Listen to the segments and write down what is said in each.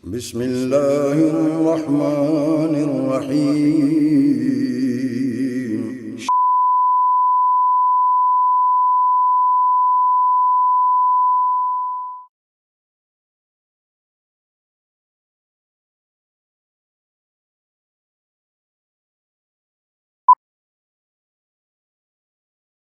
بسم الله الرحمن الرحيم.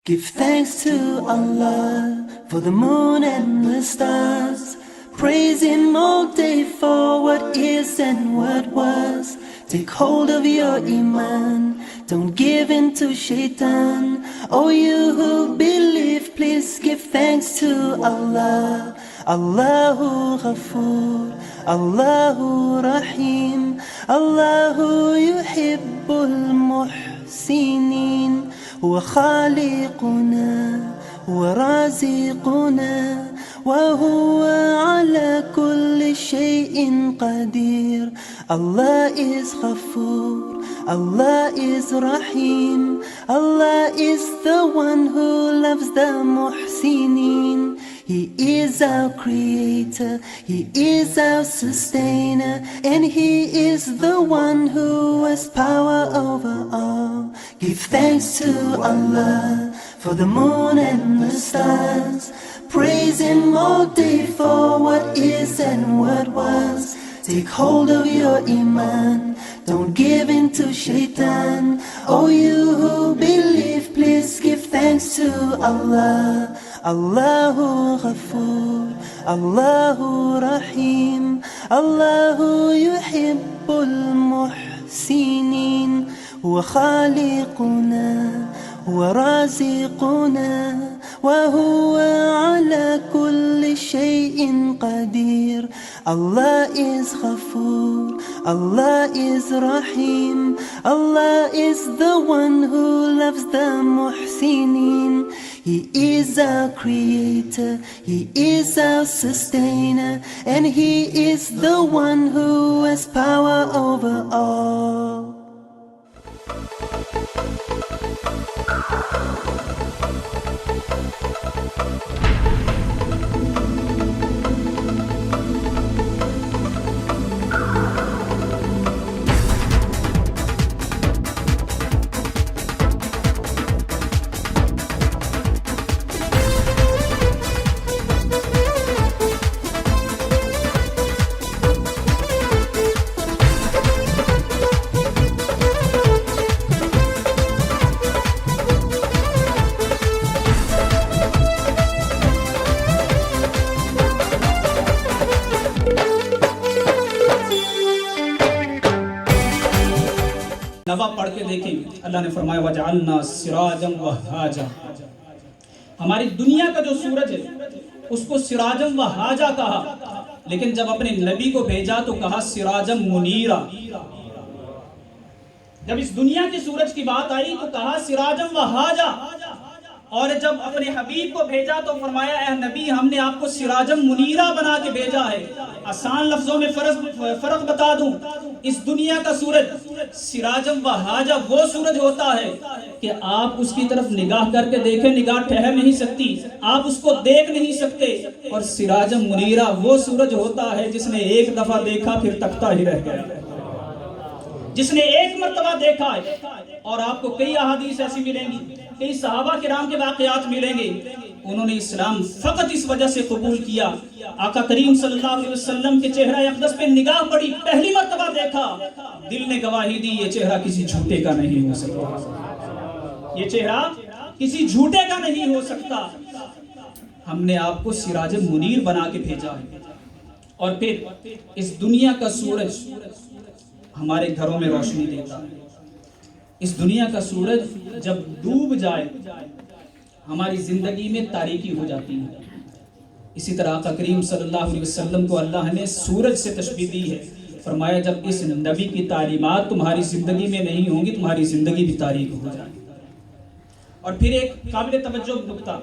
Give thanks to Allah for the moon and the stars. Praise Him all day for what is and what was. Take hold of your iman, don't give in to shaitan. Oh, you who believe, please give thanks to Allah. Allahu Ghafoor, Allahu Rahim, Allahu yuhibbul muhsinin. هو خالقنا ورازقنا وهو على كل شيء قدير. Allah is Ghafoor, Allah is Rahim, Allah is the one who loves the muhsinin. He is our creator, He is our sustainer, and He is the one who has power over all. Give thanks to Allah for the moon and the stars. Praise Him all day for what is and what was. Take hold of your iman, don't give in to shaitan. Oh, you who believe, please give thanks to Allah. Allahu Ghafoor, Allahu Rahim, Allahu yuhibbul muhsinin. هو خالقنا ورازقنا وهو على كل شيء قدير. Allah is Ghafoor, Allah is Rahim, Allah is the one who loves the muhsinin. He is our creator, He is our sustainer, and He is the one who has power over all. نوا پڑھ کے دیکھیں، اللہ نے فرمایا وَجَعَلْنَا سِرَاجًا وَهَّاجًا. ہماری دنیا کا جو سورج ہے اس کو سراجم وہاجا کہا، لیکن جب اپنے نبی کو بھیجا تو کہا سراجم منیرا. جب اس دنیا کے سورج کی بات آئی تو کہا سراجم وہاجا، اور جب اپنے حبیب کو بھیجا تو فرمایا اے نبی ہم نے آپ کو سراجم منیرا بنا کے بھیجا ہے. آسان لفظوں میں فرق بتا دوں، اس دنیا کا سورج سراجم وہاجا وہ سورج ہوتا ہے کہ آپ اس کی طرف نگاہ کر کے دیکھیں، نگاہ ٹھہر نہیں سکتی، آپ اس کو دیکھ نہیں سکتے. اور سراجم منیرا وہ سورج ہوتا ہے جس نے ایک دفعہ دیکھا پھر تکتا ہی رہ گیا، جس نے ایک مرتبہ دیکھا ہے. اور آپ کو کئی احادیث ایسی ملیں گی، کئی صحابہ کرام کے واقعات ملیں گے، انہوں نے اسلام فقط اس وجہ سے قبول کیا. آقا کریم صلی اللہ علیہ وسلم کے چہرہ اقدس پہ نگاہ پڑی، پہلی مرتبہ دیکھا، دل نے گواہی دی یہ چہرہ کسی جھوٹے کا نہیں ہو سکتا، یہ چہرہ کسی جھوٹے کا نہیں ہو سکتا. ہم نے آپ کو سراج منیر بنا کے بھیجا ہے. اور پھر اس دنیا کا سورج ہمارے گھروں میں روشنی دیتا ہے. اس دنیا کا سورج جب ڈوب جائے ہماری زندگی میں تاریکی ہو جاتی ہے. اسی طرح آقا کریم صلی اللہ علیہ وسلم کو اللہ نے سورج سے تشبیہ دی ہے. فرمایا جب اس نبی کی تعلیمات تمہاری زندگی میں نہیں ہوں گی تمہاری زندگی بھی تاریک ہو جائے گی. اور پھر ایک قابل توجہ نکتہ،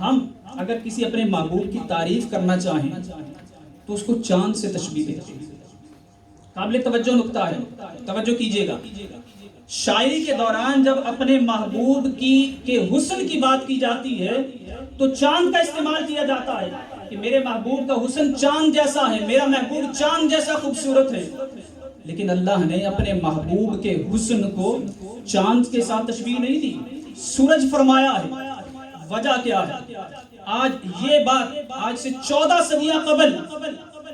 ہم اگر کسی اپنے محبوب کی تعریف کرنا چاہیں تو اس کو چاند سے تشبیہ دیتے ہیں. قابل توجہ نکتہ ہے، توجہ کیجئے گا. شاعری کے دوران جب اپنے محبوب کے حسن کی بات کی جاتی ہے تو چاند کا استعمال کیا جاتا ہے. کہ میرے محبوب کا حسن چاند جیسا ہے، میرا محبوب چاند جیسا خوبصورت ہے، لیکن اللہ نے اپنے محبوب کے حسن کو چاند کے ساتھ تشبیہ نہیں دی، سورج فرمایا ہے۔ وجہ کیا ہے؟ آج یہ بات آج سے 14 صدیاں قبل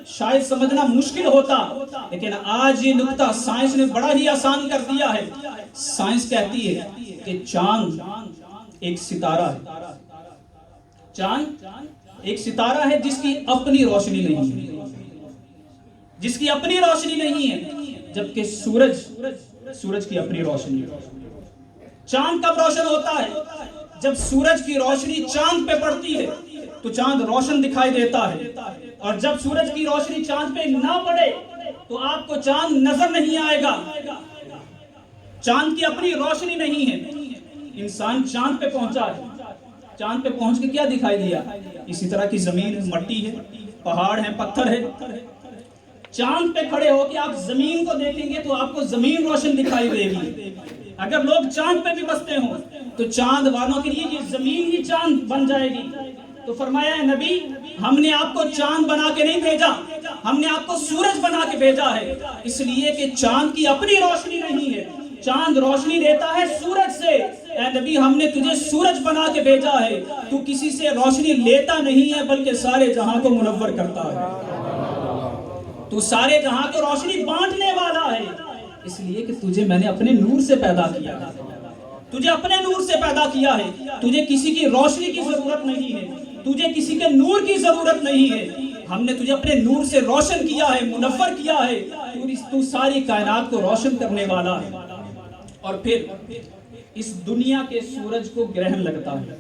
شاید سمجھنا مشکل ہوتا، لیکن آج یہ نقطہ سائنس نے بڑا ہی آسان کر دیا ہے۔ سائنس کہتی ہے کہ چاند ایک ستارہ ہے، چاند ایک ستارہ ہے جس کی اپنی روشنی نہیں ہے، جس کی اپنی روشنی نہیں ہے، جبکہ سورج کی اپنی روشنی ہے۔ چاند کب روشن ہوتا ہے؟ جب سورج کی روشنی چاند پہ پڑتی ہے تو چاند روشن دکھائی دیتا ہے، اور جب سورج کی روشنی چاند پہ نہ پڑے تو آپ کو چاند نظر نہیں آئے گا۔ چاند کی اپنی روشنی نہیں ہے۔ انسان چاند پہ پہنچا ہے، چاند پہ پہنچ کے کیا دکھائی دیا؟ اسی طرح کی زمین مٹی ہے، پہاڑ ہیں، پتھر ہے۔ چاند پہ کھڑے ہو کے آپ زمین کو دیکھیں گے تو آپ کو زمین روشن دکھائی دے گی۔ اگر لوگ چاند پہ بھی بستے ہوں تو چاند والوں کے لیے یہ زمین ہی چاند بن جائے گی۔ تو فرمایا ہے نبی، ہم نے آپ کو چاند بنا کے نہیں بھیجا، ہم نے آپ کو سورج بنا کے بھیجا ہے، اس لیے کہ چاند کی اپنی روشنی نہیں ہے، چاند روشنی دیتا ہے سورج سے۔ اے نبی، ہم نے تجھے سورج بنا کے بھیجا ہے، تو کسی سے روشنی لیتا نہیں ہے بلکہ سارے جہاں کو منور کرتا ہے، تو سارے جہاں کو روشنی بانٹنے والا ہے، اس لیے کہ تجھے میں نے اپنے نور سے پیدا کیا ہے، تجھے اپنے نور سے پیدا کیا ہے، تجھے کسی کی روشنی کی ضرورت نہیں ہے، تجھے کسی کے نور کی ضرورت نہیں ہے، ہم نے تجھے اپنے نور سے روشن کیا ہے، منور کیا ہے، تو ساری کائنات کو روشن کرنے والا ہے۔ اور پھر اس دنیا کے سورج کو گرہن لگتا ہے،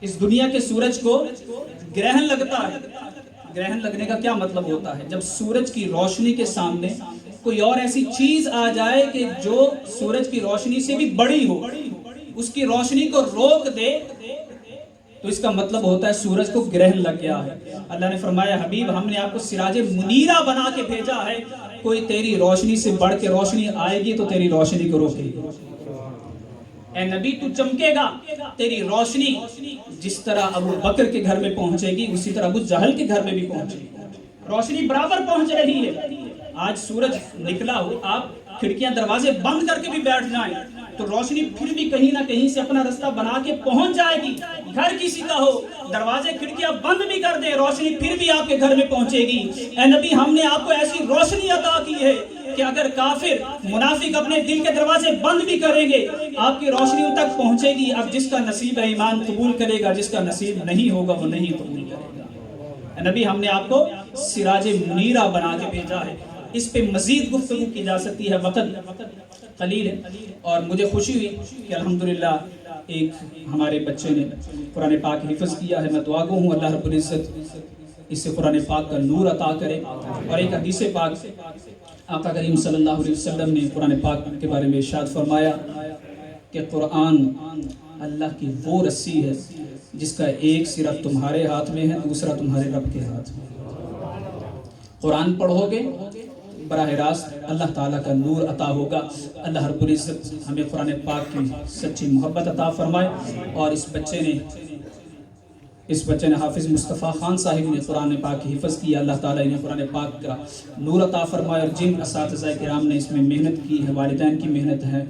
اس دنیا کے سورج کو گرہن لگتا ہے۔ گرہن لگنے کا کیا مطلب ہوتا ہے؟ جب سورج کی روشنی کے سامنے کوئی اور ایسی چیز آ جائے کہ جو سورج کی روشنی سے بھی بڑی ہو، اس کی روشنی کو روک دے، تو اس کا مطلب ہوتا ہے سورج کو گرہن لگ گیا ہے۔ اللہ نے فرمایا حبیب، ہم نے آپ کو سراج منیرہ بنا کے بھیجا ہے، کوئی تیری روشنی سے بڑھ کے روشنی آئے گی تو تیری روشنی کو روکے گی۔ اے نبی، تو چمکے گا، تیری روشنی جس طرح ابو بکر کے گھر میں پہنچے گی اسی طرح ابو جہل کے گھر میں بھی پہنچے گی، روشنی برابر پہنچ رہی ہے۔ آج سورج نکلا ہو، آپ کھڑکیاں دروازے بند کر کے بھی بیٹھ جائیں تو روشنی پھر بھی کہیں نہ کہیں سے اپنا رستہ بنا کے پہنچ جائے گی۔ گھر کسی کا ہو، دروازے کھڑکیاں بند بھی کر دیں، روشنی پھر بھی آپ کے گھر میں پہنچے گی۔ اے نبی، ہم نے آپ کو ایسی روشنی عطا کی ہے کہ اگر کافر منافق اپنے دل کے دروازے بند بھی کریں گے، آپ کی روشنی ان تک پہنچے گی۔ اب جس کا نصیب ہے ایمان قبول کرے گا، جس کا نصیب نہیں ہوگا وہ نہیں قبول کرے گا۔ اے نبی، ہم نے آپ کو سراج منیرہ بنا کے بھیجا ہے۔ اس پہ مزید گفتگو کی جا سکتی ہے، وقت قلیل ہے، اور مجھے خوشی ہوئی کہ الحمدللہ ایک ہمارے بچے نے قرآن پاک حفظ کیا ہے۔ میں دعا گو ہوں اللہ رب العزت اس سے قرآن پاک کا نور عطا کرے۔ اور ایک حدیث پاک آقا کریم صلی اللہ علیہ وسلم نے قرآن پاک کے بارے میں ارشاد فرمایا کہ قرآن اللہ کی وہ رسی ہے جس کا ایک سرا تمہارے ہاتھ میں ہے، دوسرا تمہارے رب کے ہاتھ میں۔ قرآن پڑھو گے براہ راست اللہ تعالیٰ کا نور عطا ہوگا۔ اللہ رب العزت ہمیں قرآن پاک کی سچی محبت عطا فرمائے۔ اور اس بچے نے حافظ مصطفیٰ خان صاحب نے قرآن پاک کی حفظ کیا، اللہ تعالیٰ انہیں قرآن پاک کا نور عطا فرمائے۔ اور جن اساتذہ کرام نے اس میں محنت کی ہے، والدین کی محنت ہے،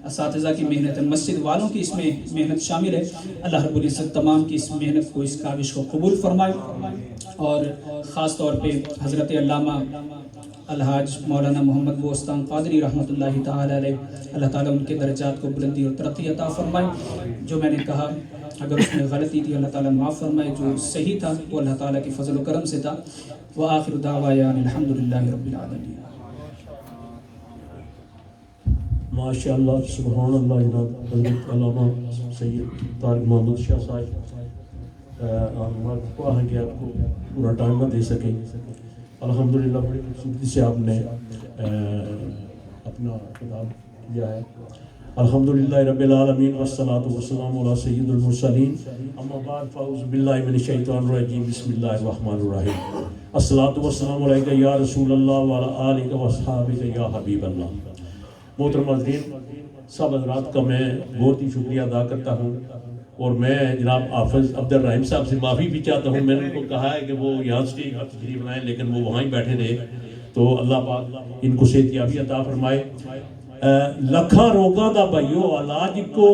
اساتذہ کی محنت ہے، مسجد والوں کی اس میں محنت شامل ہے، اللہ رب العزت تمام کی اس محنت کو، اس کاوش کو قبول فرمائے۔ اور خاص طور پہ حضرت علامہ الحاج مولانا محمد بوستان قادری رحمۃ اللہ تعالی علیہ، اللہ تعالیٰ ان کے درجات کو بلندی اور ترقی عطا فرمائے۔ جو میں نے کہا اگر اس میں غلطی تھی اللہ تعالیٰ معاف فرمائے، جو صحیح تھا وہ اللہ تعالیٰ کی فضل و کرم سے تھا۔ وآخر دعوانا الحمدللہ رب العالمین۔ ماشاءاللہ، سبحان اللہ جناب حضرت علامہ سید طارق محمد شاہ صاحب، ہم کو ہے کہ آپ کو پورا ٹائم نہ دے سکیں، الحمدللہ بڑی خوبصورتی سے آپ نے اپنا خطاب کیا ہے۔ الحمدللہ رب العالمین والصلاة والسلام علی سید المرسلین، اما بعد فاعوذ باللہ من الشیطان الرجیم، بسم اللہ الرحمن الرحیم۔ الصلاة والسلام علیکہ یا رسول اللہ وعلی آلہ واصحابہ یا حبیب اللہ۔ محترم حضرین، سب حضرات کا میں بہت ہی شکریہ ادا کرتا ہوں اور میں جناب حافظ عبد الرحیم صاحب سے معافی بھی چاہتا ہوں. میں نے ان کو کہا ہے کہ وہ یہاں سے تشریف لائیں لیکن وہ وہاں ہی بیٹھے رہے. تو اللہ پاک ان کو صحت یابی عطا فرمائے. لکھاں روگاں دا بھائیو علاج کو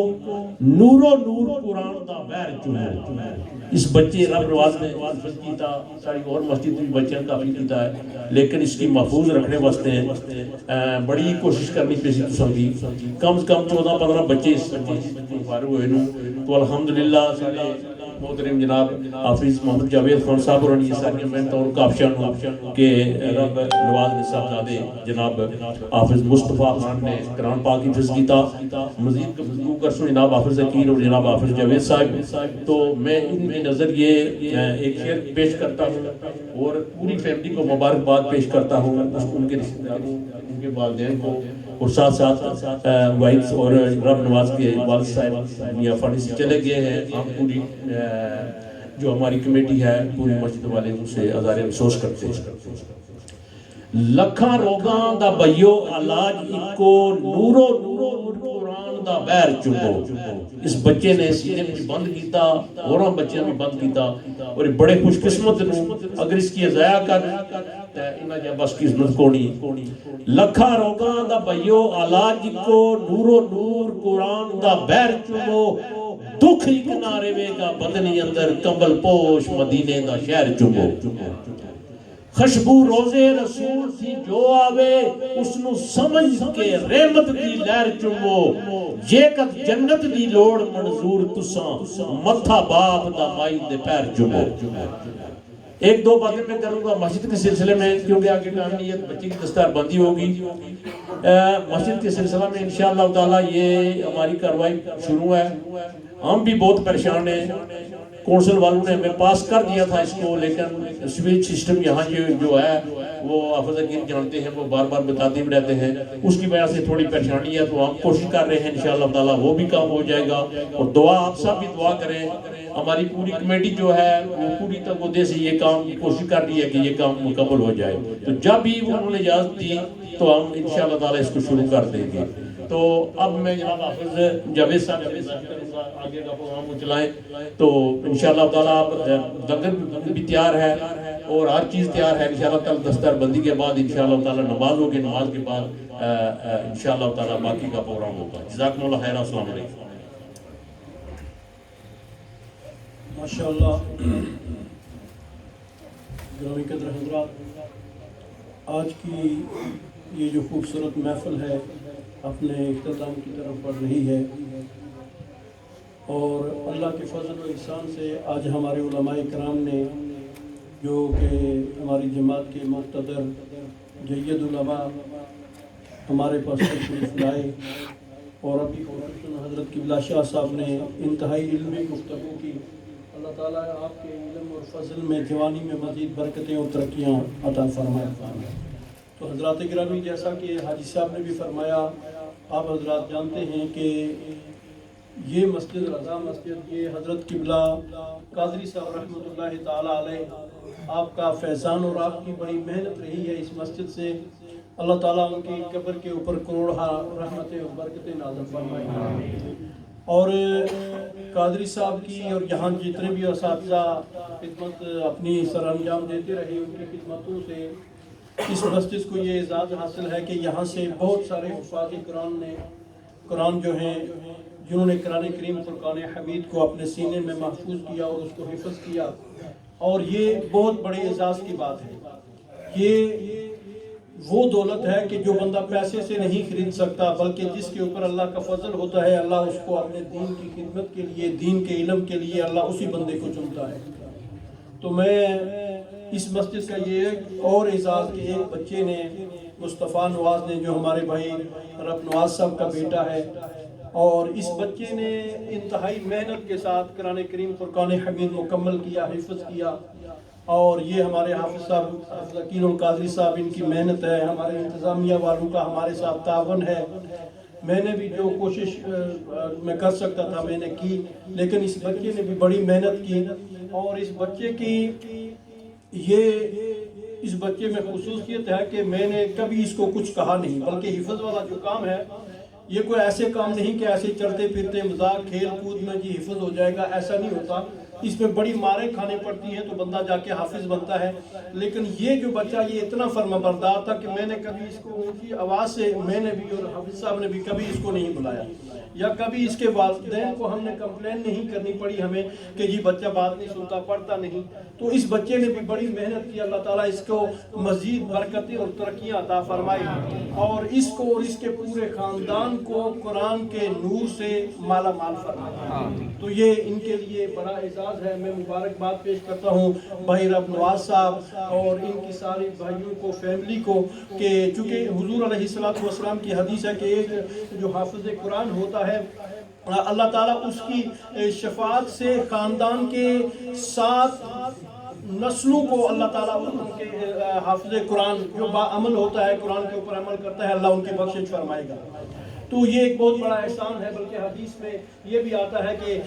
نورو نور قرآن دا بیر چنو. اس بچے رب نواز نے حفظ کیتا ساری اور مسجد بھی بچے کافی کیتا ہے لیکن اس کی محفوظ رکھنے واسطے بڑی کوشش کرنی پیسی تو سمجھی. کم از کم 14-15 بچے اس مسجد کو فارغ ہوئے نو. تو الحمدللہ سارے محترم جناب حافظ محمد جاوید خان صاحب اور یہ ساری محنت اور کافشان کے رب نواز نے صاحبزادے جناب حافظ مصطفیٰ خان نے قرآن پاک حفظ کیتا. مزید گفتگو کرسوں جناب حافظ ذکیر اور جناب حافظ جاوید صاحب. تو میں ان کی نظر یہ ایک شعر پیش کرتا ہوں اور پوری فیملی کو مبارکباد پیش کرتا ہوں, ان کے رشتہ داروں ان کے والدین کو اور ساتھ ساتھ وائفس اور رب نواز کے والد صاحب میاں فاڑی سے چلے گئے ہیں. ہم پوری جو ہماری کمیٹی ہے پوری مسجد والے ان سے اظہار افسوس کرتے ہیں. لکھاں روگاں دا بھائیو علاج اکو نورو نور قرآن دا بیر چنگو. اس بچے نے سینے بھی بند کیتا اور بچے بھی بند کیتا اور بڑے خوش قسمت نو اگر اس کی ضائع کر انہاں جا بس کی عزت کونی. لکھاں روگاں دا بھائیو علاج اکو نورو نور قرآن دا بیر چنگو. دکھ ایک نارے وے گا بدنی اندر کمبل پوش مدینے دا شہر چنگو. خشبو روزے رسول تھی جو آوے اس نو سمجھ کے رحمت دی لہر چنگو. جے کت جنت دی لوڑ منظور تساں متھا باپ دا مائی دے پیر چنگو. ایک دو باتیں میں کروں گا مسجد کے سلسلے میں کیونکہ آگے کہانی بچی کی دستار بندی ہوگی. مسجد کے سلسلہ میں انشاءاللہ تعالی یہ ہماری کاروائی شروع ہے. ہم بھی بہت پریشان ہیں. کونسل والوں نے ہمیں پاس کر دیا تھا اس کو لیکن سویچ سسٹم یہاں جو ہے وہ حافظ ذکیر جانتے ہیں وہ بار بار بتاتے بھی رہتے ہیں. اس کی وجہ سے تھوڑی پریشانی ہے تو ہم کوشش کر رہے ہیں انشاءاللہ تعالی وہ بھی کام ہو جائے گا. اور دعا آپ سب بھی دعا کریں. ہماری پوری کمیٹی جو ہے وہ پوری تگودے سے یہ کام کوشش کر رہی ہے کہ یہ کام مکمل ہو جائے. تو جب بھی انہوں نے اجازت دی تو ہم انشاءاللہ تعالی اس کو شروع کر دیں گے. تو اب میں جناب حافظ جاوید صاحب کروں گا آگے کا پروگرام کو چلائیں. تو انشاءاللہ تعالیٰ آپ لنگر بھی تیار ہے اور ہر چیز تیار ہے. انشاءاللہ تعالیٰ دستار بندی کے بعد انشاءاللہ تعالیٰ نماز ہوگی. نماز کے بعد انشاءاللہ تعالیٰ باقی کا پروگرام ہوگا. جزاکم اللہ خیر. السلام علیکم. ماشاءاللہ گرامی قدر حضرات, آج کی یہ جو خوبصورت محفل ہے اپنے اختتام کی طرف بڑھ رہی ہے اور اللہ کے فضل و احسان سے آج ہمارے علماء کرام نے جو کہ ہماری جماعت کے مقتدر جید علماء ہمارے پاس تشریف لائے اور ابھی حضرت قبلہ شاہ صاحب نے انتہائی علمی گفتگو کی. اللہ تعالیٰ آپ کے علم اور فضل میں جوانی میں مزید برکتیں اور ترقیاں عطا فرمائے. تو حضرات گرامی جیسا کہ حاجی صاحب نے بھی فرمایا, آپ حضرات جانتے ہیں کہ یہ مسجد رضا مسجد یہ حضرت قبلہ قادری صاحب رحمۃ اللہ تعالیٰ علیہ آپ کا فیضان اور آپ کی بڑی محنت رہی ہے اس مسجد سے. اللہ تعالیٰ ان کی قبر کے اوپر کروڑہ رحمتیں اور برکتیں نازل فرمائے. اور قادری صاحب کی اور یہاں جتنے بھی اساتذہ خدمت اپنی سر انجام دیتے رہے ان کی خدمتوں سے اس مسجد کو یہ اعزاز حاصل ہے کہ یہاں سے بہت سارے حفاظ قرآن جو ہیں جنہوں نے قرآن کریم فرقان حمید کو اپنے سینے میں محفوظ کیا اور اس کو حفظ کیا. اور یہ بہت بڑے اعزاز کی بات ہے. یہ وہ دولت ہے کہ جو بندہ پیسے سے نہیں خرید سکتا بلکہ جس کے اوپر اللہ کا فضل ہوتا ہے اللہ اس کو اپنے دین کی خدمت کے لیے دین کے علم کے لیے اللہ اسی بندے کو چنتا ہے. تو میں اس مسجد کا یہ ایک اور اعزاز کہ ایک بچے نے مصطفیٰ نواز نے جو ہمارے بھائی رب نواز صاحب کا بیٹا ہے اور اس بچے نے انتہائی محنت کے ساتھ قرآن کریم فرقان حمید مکمل کیا حفظ کیا. اور یہ ہمارے حافظ صاحب ذکیر القادری صاحب ان کی محنت ہے. ہمارے انتظامیہ والوں کا ہمارے ساتھ تعاون ہے. میں نے بھی جو کوشش میں کر سکتا تھا میں نے کی لیکن اس بچے نے بھی بڑی محنت کی. اور اس بچے کی اس بچے میں خصوصیت ہے کہ میں نے کبھی اس کو کچھ کہا نہیں بلکہ حفظ والا جو کام ہے یہ کوئی ایسے کام نہیں کہ ایسے چلتے پھرتے مذاق کھیل کود میں جی حفظ ہو جائے گا، ایسا نہیں ہوتا. اس میں بڑی ماریں کھانے پڑتی ہیں تو بندہ جا کے حافظ بنتا ہے. لیکن یہ جو بچہ یہ اتنا فرما بردار تھا کہ میں نے کبھی اس کو اونچی آواز سے، میں نے بھی اور حافظ صاحب نے بھی کبھی اس کو نہیں بلایا، یا کبھی اس کے والدین کو ہم نے کمپلین نہیں کرنی پڑی ہمیں کہ یہ بچہ بات نہیں سنتا، پڑھتا نہیں. تو اس بچے نے بھی بڑی محنت کی. اللہ تعالیٰ اس کو مزید برکتیں اور ترقیاں عطا فرمائی، اور اس کو اور اس کے پورے خاندان کو قرآن کے نور سے مالا مال فرمائے. تو یہ ان کے لیے بڑا اعزاز ہے. میں مبارکباد پیش کرتا ہوں بھائی رب نواز صاحب اور ان کی ساری بھائیوں کو، فیملی کو، کہ چونکہ حضور علیہ السلام کی حدیث ہے کہ ایک جو حافظ قرآن ہوتا ہے اللہ تعالیٰ اس کی شفاعت سے خاندان کے 7 نسلوں کو اللہ تعالیٰ ان کے حافظ قرآن جو با عمل ہوتا ہے، قرآن کے اوپر عمل کرتا ہے، اللہ ان کی بخشش فرمائے گا. تو یہ ایک بہت بڑا احسان ہے. بلکہ حدیث میں یہ بھی آتا ہے کہ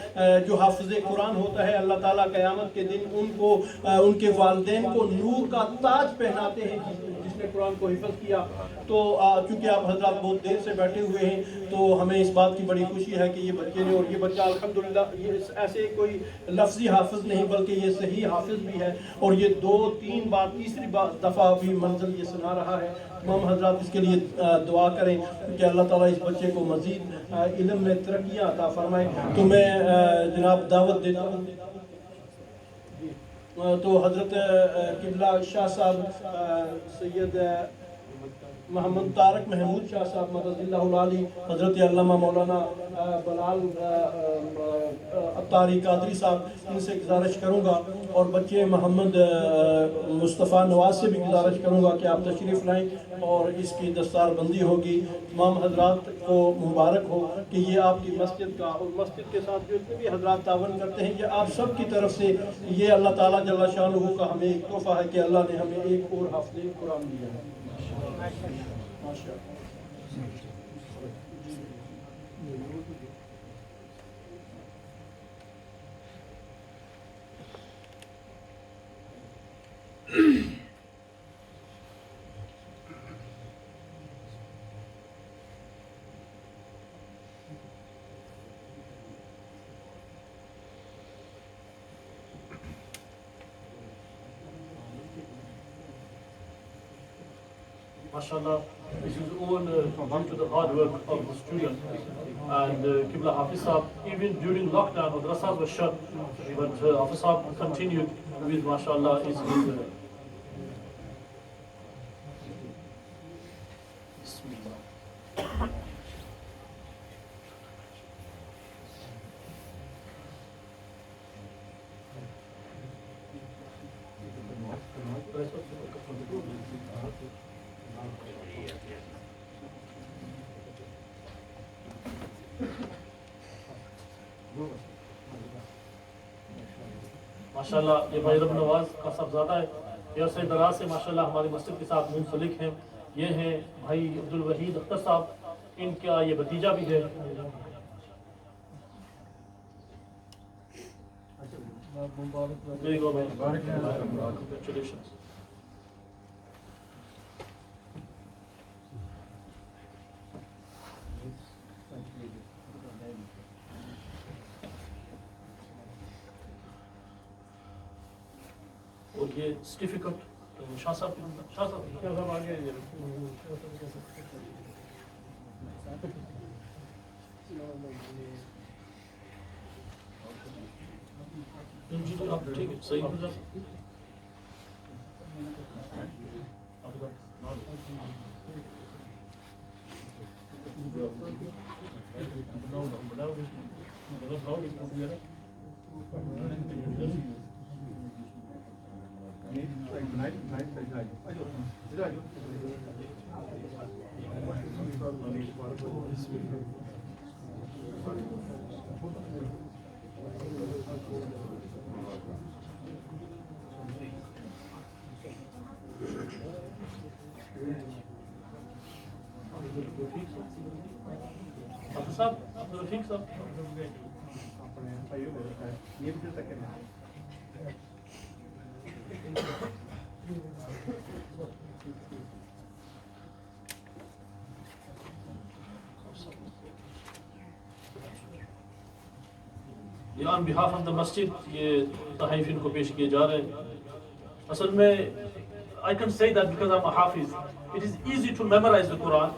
جو حافظ قرآن ہوتا ہے اللہ تعالیٰ قیامت کے دن ان کو، ان کے والدین کو نور کا تاج پہناتے ہیں جس نے قرآن کو حفظ کیا. تو چونکہ آپ حضرات بہت دیر سے بیٹھے ہوئے ہیں تو ہمیں اس بات کی بڑی خوشی ہے کہ یہ بچے نے، اور یہ بچہ الحمدللہ یہ ایسے کوئی لفظی حافظ نہیں بلکہ یہ صحیح حافظ بھی ہے، اور یہ 2-3 بار تیسری دفعہ بھی منزل یہ سنا رہا ہے. تمام حضرات اس کے لیے دعا کریں کہ اللہ تعالیٰ اس بچے کو مزید علم میں ترقیاں عطا فرمائے. تو میں جناب دعوت دیتا ہوں تو حضرت قبلہ شاہ صاحب سید محمد طارق محمود شاہ صاحب مدد اللہ العالی، حضرت علامہ مولانا بلال عطاری قادری صاحب، ان سے گزارش کروں گا، اور بچے محمد مصطفیٰ نواز سے بھی گزارش کروں گا کہ آپ تشریف لائیں اور اس کی دستار بندی ہوگی. تمام حضرات کو مبارک ہو کہ یہ آپ کی مسجد کا، اور مسجد کے ساتھ جو اتنے بھی حضرات تعاون کرتے ہیں، یہ آپ سب کی طرف سے یہ اللہ تعالیٰ جل شانہ کا ہمیں ایک تحفہ ہے کہ اللہ نے ہمیں ایک اور حافظ قرآن دیا ہے. MashaAllah, this is all due to the hard work of the student. And Qibla Hafiz Sahab, even during lockdown, madrasas were shut, but Hafiz Sahab continued with, MashaAllah, his ماشاءاللہ. یہ بھائی رب نواز کا صاحبزادہ ہے، یہ عرصہ دراز سے ماشاءاللہ ہماری مسجد کے ساتھ منسلک ہیں. یہ ہیں بھائی عبدالوحید اختر صاحب، ان کا یہ بھتیجا بھی ہے. اور یہ سرٹیفکیٹ شاہ صاحب آگے جی آپ ٹھیک ہے صحیح ہو جائے. ٹھیک صاحب یہ on behalf of the masjid یہ تحائف ان کو پیش کیے جا رہے ہیں. اصل میں I can say that because I'm a Hafiz. It is easy to memorize the Quran,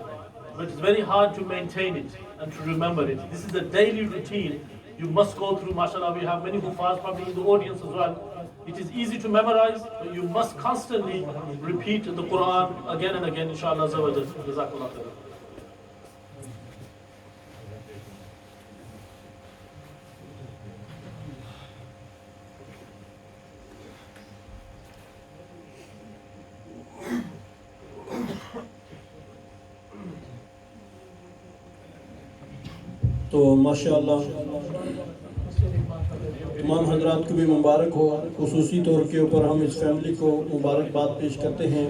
but it's very hard to maintain it and to remember it. This is a daily routine you must go through. MashaAllah, we have many Hufaz probably in the audience as well. It is easy to memorize, but you must constantly repeat the Quran again and again, inshallah. Jazakallah khair. تو ماشاءاللہ تمام حضرات کو بھی مبارک ہو. خصوصی طور کے اوپر ہم اس فیملی کو مبارکباد پیش کرتے ہیں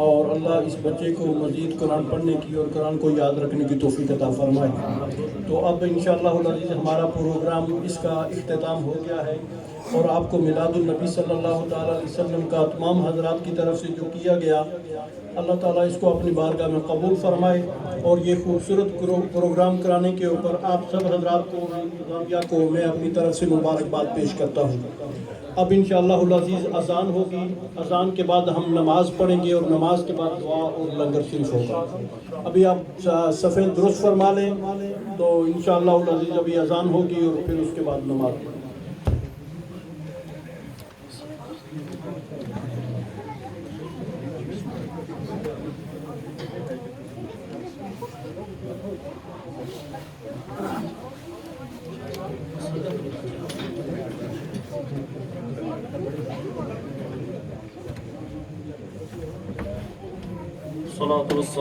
اور اللہ اس بچے کو مزید قرآن پڑھنے کی اور قرآن کو یاد رکھنے کی توفیق عطا فرمائے. تو اب انشاءاللہ العزیز ہمارا پروگرام اس کا اختتام ہو گیا ہے اور آپ کو میلاد النبی صلی اللہ تعالیٰ علیہ وسلم کا تمام حضرات کی طرف سے جو کیا گیا اللہ تعالیٰ اس کو اپنی بارگاہ میں قبول فرمائے. اور یہ خوبصورت پروگرام کرانے کے اوپر آپ سب حضرات کو نظامیہ کو میں اپنی طرف سے مبارکباد پیش کرتا ہوں. اب انشاءاللہ العزیز اذان ہوگی. اذان کے بعد ہم نماز پڑھیں گے اور نماز کے بعد دعا اور لنگر شریف ہوگا. ابھی آپ صفیں درست فرما لیں تو انشاءاللہ العزیز ابھی اذان ہوگی اور پھر اس کے بعد نماز پڑھیں. الصلاة والسلام